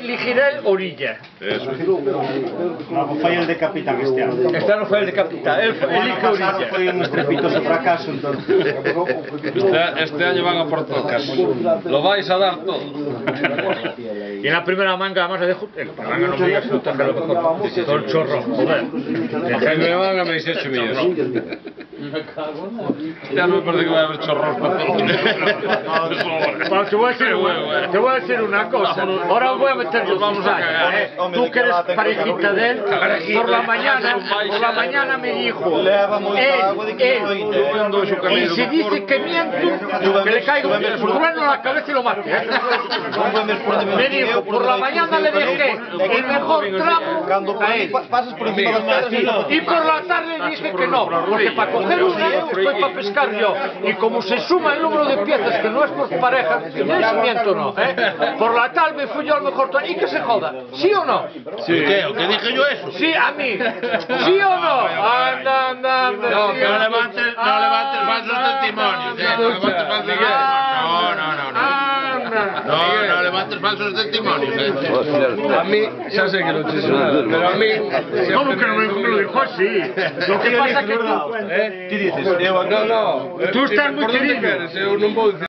Ligirel Orilla. Eso. No, foi el de capitán este ano. Este ano foi el de capitán, el elige Orilla. Foi un estrepitoso fracaso, entonces. Este año van a por tocas. Lo vais a dar todo. Y en la primera manga además le dejo... La manga no me digas que no toca lo mejor. Todo el chorro, joder. La primera manga me 18 millones. Ya no me parece que va a haber chorros para todo. Bueno, te voy a decir una cosa. Ahora voy a meter yo vamos a cagar, Tú que eres parejita de él, por la mañana me dijo y si dice que miento, que le caigo su trueno en la cabeza y lo mate. Me dijo, por la mañana le dejé el mejor tramo a él y por la tarde le dije que no, porque para coger una estoy para pescar yo, y como se suma el número de piezas que no es por pareja, ya miento no, por la tarde fui yo el mejor tramo y que se joda, ¿sí o no? ¿Sí qué? ¿O qué dije yo eso? Sí, a mí, ¿sí o no? Anda. No, que no levantes falsos testimonios. No levantes falsos testimonios. No levantes falsos testimonios. A mí, ya sé que no te hizo nada, pero a mí... ¿Cómo que no me lo dijo así? Lo que pasa es que tú... ¿Qué dices? No, Tú estás muy por donde querido. queres, eu non vou dicir